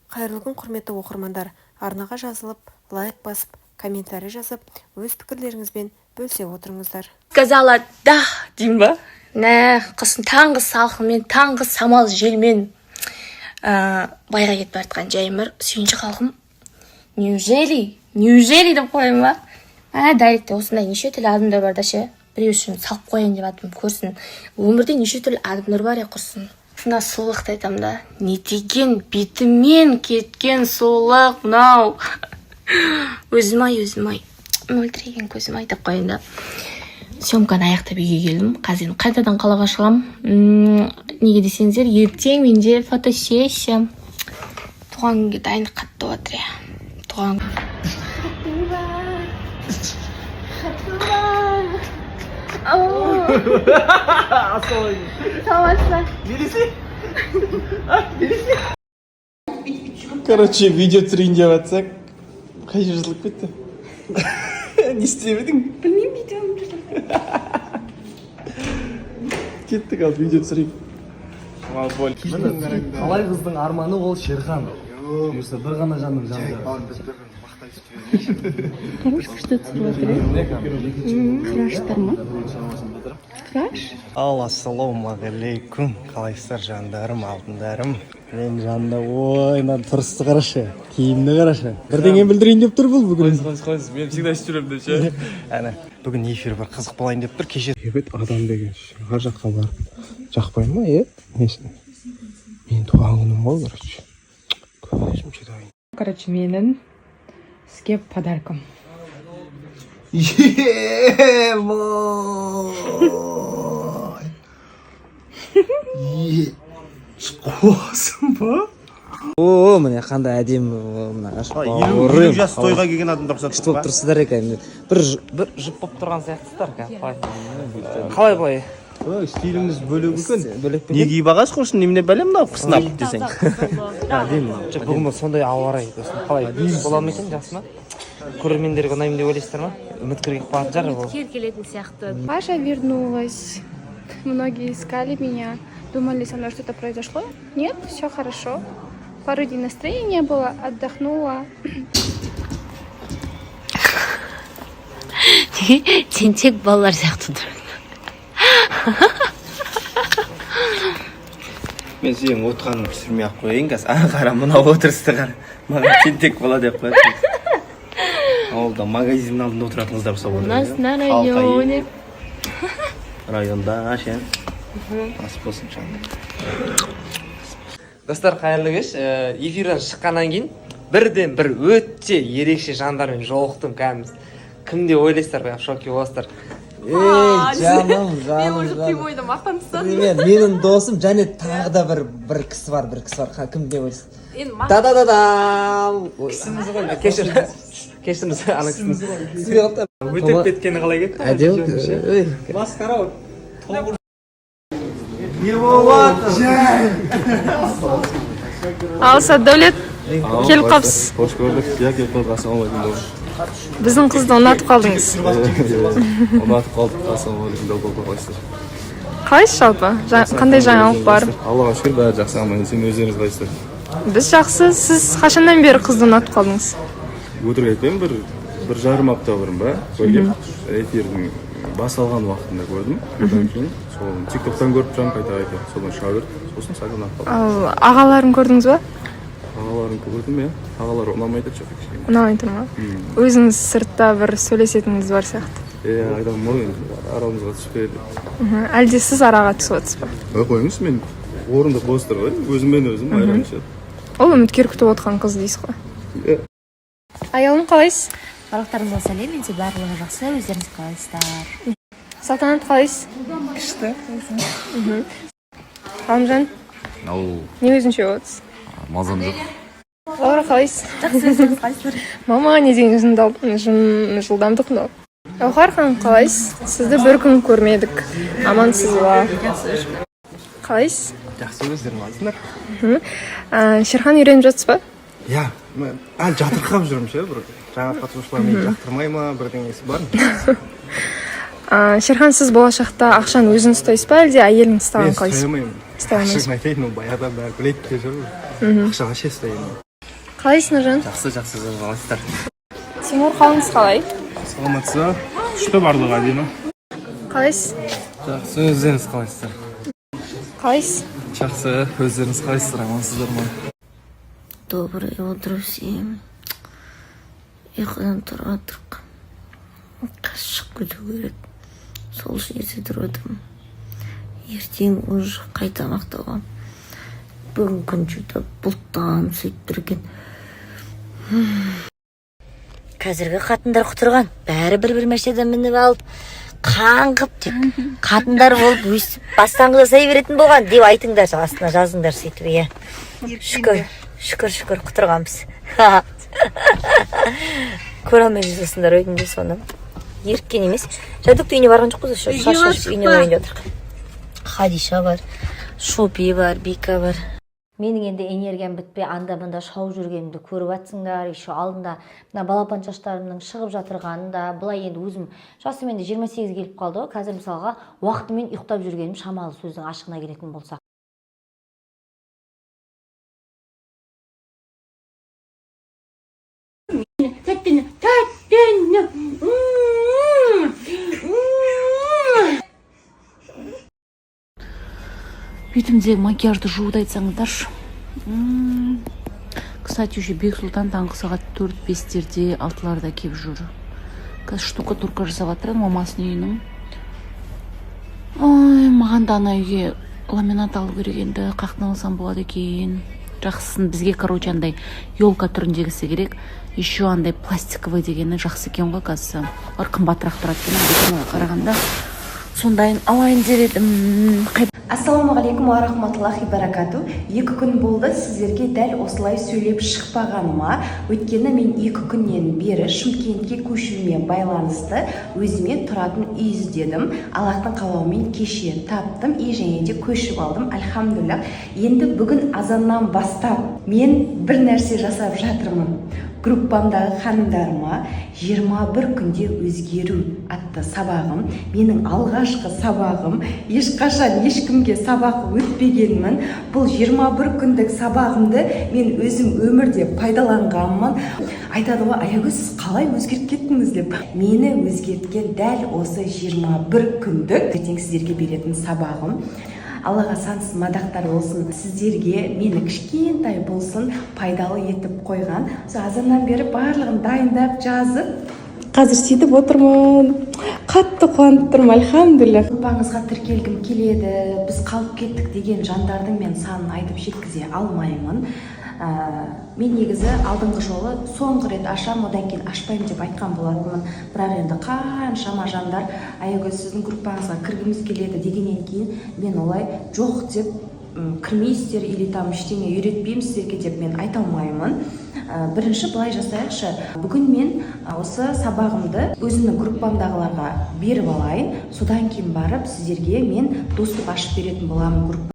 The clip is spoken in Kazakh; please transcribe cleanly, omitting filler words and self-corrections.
Қайырлы күн, құрметті оқырмандар. Арнаға жазылып, лайк басып, комментарий жазып, өз пікірлеріңізбен бөлісе отырыңыздар. Сказала да, деймін ба? Қысын таңғы салқынмен, таңғы самал желмен байға кетіп бартқан жайым бар. Сүйінші халқым, неужели деп қойым ба? Дайректе осындай неше түрлі адамдар бар да ше. Біреу үшін салып қойын деп атым көрсін. Өмірде неше түрлі адамдар бар құрсын. Сына сұлықты айтам да. Не деген бетімен кеткен сұлық мынау. Өзім-ай. Мөлтіреген көзім-ай деп қойын да. Съемканы аяқтап үйге келдім. Қазір қайтадан қалаға шығам. Неге десеңіздер, ертең менде фотосессия. Туған күнге дайындық қатты отыр. Туған Короче, видео түсірейін деп жатсақ, қай жер жазылып кетті? Не істемедің? Білмеймін, видеоны жүрдім. Кеттік ал, видео түсірейік. Қалай қыздың арманы ол Шерхан. Бұйырса бір ғана жанның жанында. Күшті түсіріп отыр. Краштар ма? Краш? Ассалаумағалейкум. Қалайсыздар жандарым, алтындарым. Мен жанында ойнан тұрысты қарашы, киімді қарашы. Бірдеңе білдірейін деп тұр бұл бүгін. Қойыз, мен всегда істеп жүремін деп ше. Әне, бүгін эфир бір қызық болайын деп тұр. Кеше адам деген ар жаққа барып жақпай ма, мен туған күнім ғой, короче. Көзім жетайын. Короче, менің сізге подаркам. Қуасың ба? О, міне қандай әдемі мына ашып елу жас тойға келген адамдар ұқсатып күшті болып тұрсыздар екен. Бір жұп болып тұрған сияқтысыздар. Қалай былай? Стиліңіз бөлек екен. Бөлек пе? Не киіп ағаш құрсын, немене бәлем мынау қысынап десең. Бүгін сондай ауа райы досын. Қалай бола ма екен, жақсы ма? Көрермендерге ұнаймын деп ойлайсыздар ма? Үміткерге қуатын жар бұл. Келетін сияқты. Паша вернулась. Многие искали меня. Думали, со мной что-то произошло? Нет, все хорошо. Пару дней настроения было, отдохнула. Сен тек балалар сияқты тұр. Мен сенің отқанын пісірмей ақ қойын қазір. Қара, мынау отырысты қара. Маған тентек бала деп қояды. Ауылда магазиннің алдында отыратыңыздар болса болады. У нас на районе. Районда, ше. Насып болсын шаңды. Достар, қайырлы кеш. Эфирден шыққаннан кейін бірден бір өте ерекше жандармен жолықтым кәдімгі. Кім деп ойлайсыздар, бәк шоке боласыздар. Жаным. Прямойда мақтан тұстадым. Менің досым және тағы да бір кісі бар. Кім деп ойлайсыз? Да-да-да-дам! Кісіміз ғой. Кешіріңіз, ана кісіміз. Өтеп кеткені қалай кетті? Әдеу. Масқара. Не болады? Ал Сәддәулет, келіп қапсыз. Қош көрдік. Я келіп қалдық. Ассалаумағалейкум. Біздің қызды ұнатып қалдыңыз. Ұнатып қалдық. Ассалаумағалейкум. Қалайсыздар? Қалайсыз жалпы? Қандай жаңалық бар? Аллаға шүкір, бәрі жақсы, аман есен. Өздеріңіз қалайсыздар? Біз жақсы. Сіз қашаннан бері қызды ұнатып қалдыңыз? Өтірік айтпаймын, бір жарым апта бұрын ба көргем. Эфирдің басталған уақытында көрдім. Одан кейін сол тиктоктан көріп тұрам қайта. Содан шыға берді. Сосын сәл ұнатып қалдым. Ал ағаларын көрдіңіз ба? Ағаларын көрдім, иә. Ағалар ұнамайды жоқ. Ұнамай тұр ма? Өзіңіз сыртта бір сөйлесетініңіз бар сияқты. Айдам ғой, арамызға түсіп берді. Әлде сіз араға түсіп отырсыз ба? Қойыңыз, мен орындық бос тұр ғой. Өзіммен өзім айран ішеді. Ол үміткер күтіп отқан қыз дейсіз ғой. Аялым қалайсыз? Барлықтарыңызға сәлем, менде барлығы жақсы, өздеріңіз қалайсыздар. Салтанат қалайсыз? Күшті. Ғалымжан, не өзінше отырсыз? Мазам жоқ. Лаура қалайсыз? Жақсы, өздеріңіз қалайсыздар. Мама, не деген жылдамдық мынау. Гаухар ханым қалайсыз? Сізді бір күн көрмедік. Амансыз ба? Қалайсыз? Жақсы өздерің алсыңдар. Шерхан үйреніп жатсыз ба? Я, жатырқап жүрмін ше, бір жаңа қатысушылар мені жақтырмай ма, бірдеңесі бар. Шерхан, сіз болашақта ақшаны өзіңіз ұстайсыз ба, әлде әйеліңіз ұстаған қалайсыз? Мен ұстай алмаймын. Шын айтайын, ол баяғыдан бәрі біледі де жүр. Ақшаға ше ұстаймын. Қалайсың Нұржан? Жақсы, қалайсыздар? Тимур, қалыңыз қалай? Саламатсыздар? Күшті барлығы әдемі. Қалайсыз? Жақсы, өздеріңіз қалайсыздар? Қалайсыз? Жақсы, өздеріңіз қалайсыздар, амансыздар ма? Доброе утро всем. Ұйқыдан тұра тұрқ. Қашық күту керек. Сол жерде тұрдым. Ертең уже қайта мақтауға. Бүгін күн жүдіп бұлттан сөйтіп тұрген. Қазіргі қатындар құтырған. Бәрі бір машинадан мініп алып, қаңғып деп. Қатындар болып өйстіп бастаңғы жасай беретін болған деп айтыңдар, астына жазыңдар сөйтіп, иә. Шүкір құтырғанбыз. Көре алмай жүзесіңдер өйдіңде соны. Еріккен емес. Жадық үйіне барған жоқ қыз, шаш үйіне барайын деп отырқ. Хадиша бар, Шопи бар, Бика бар. Менің енді энергиям бітпей анда-мында шауып жүргенімді көріп атсыңдар. Еще алдында мына балапан шаштарымның шығып жатырғанын да, былай енді өзім жасым енді 28 келіп қалды. Қазір мысалға уақытымен ұйықтап жүргенім шамалы, сөздің ашығына келетін болсақ. Бетімдегі макияжды жуыды айтсаңыздаршы. Кстати, уже Бексұлтан таңғы сағат 4-5-терде 6-ларда кеп жүр. Қазір штукатурка жасап жатырмын мамасының үйінің. Ой, маған да ана үйге ламинат алу керек енді, қақтан алсам болады екен. Жақсысын бізге, короче, андай елка түріндегісі керек. Еще андай пластиковый дегені жақсы екен ғой қазір. Олар қымбатырақ тұрады екен, қарағанда. Сондайын алайын деп едім. Ассалаумағалейкум ва рахматуллахи баракату. 2 күн болды сіздерге дәл осылай сөйлеп шықпағаныма. Өйткені мен 2 күннен бері Шымкентке көшуіме байланысты өзіме тұратын үй іздедім. Аллахтың қалауымен кеше таптым және де көшіп алдым. Альхамдулилlah. Енді бүгін азаннан бастап мен бір нәрсе жасап жатырмын. Группамдағы ханымдарыма 21 күнде өзгеру атты сабағым, менің алғашқы сабағым, ешқашан ешкімге сабақ өтпегенмін. Бұл 21 күндік сабағымды мен өзім өмірде пайдаланғанмын. Айтады ғой, Аягөз, сіз қалай өзгеріп кеттіңіз деп. Мені өзгерткен дәл осы 21 күндік ертең сіздерге беретін сабағым. Аллаға сансыз мадақтар болсын, сіздерге мені кішкентай болсын пайдалы етіп қойған. Азаннан бері барлығын дайындап жазып, қазір сөйтіп отырмын. Қатты қуанып тұрмын, альхамдулилlah. Группаңызға тіркелгім келеді, біз қалып кеттік деген жандардың мен санын айтып жеткізе алмаймын. Мен негізі алдыңғы жолы соңғы рет ашам, одан кейін ашпаймын деп айтқан болатынмын. Бірақ енді қаншама жандар Аягөз сіздің группаңызға кіргіміз келеді дегеннен кейін мен олай жоқ деп кірмейсіздер или там ештеңе үйретпеймін сіздерге деп мен айта алмаймын. Бірінші былай жасайықшы. Бүгін мен осы сабағымды өзімнің группамдағыларға беріп алайын. Содан кейін барып сіздерге мен доступ ашып беретін боламын группа.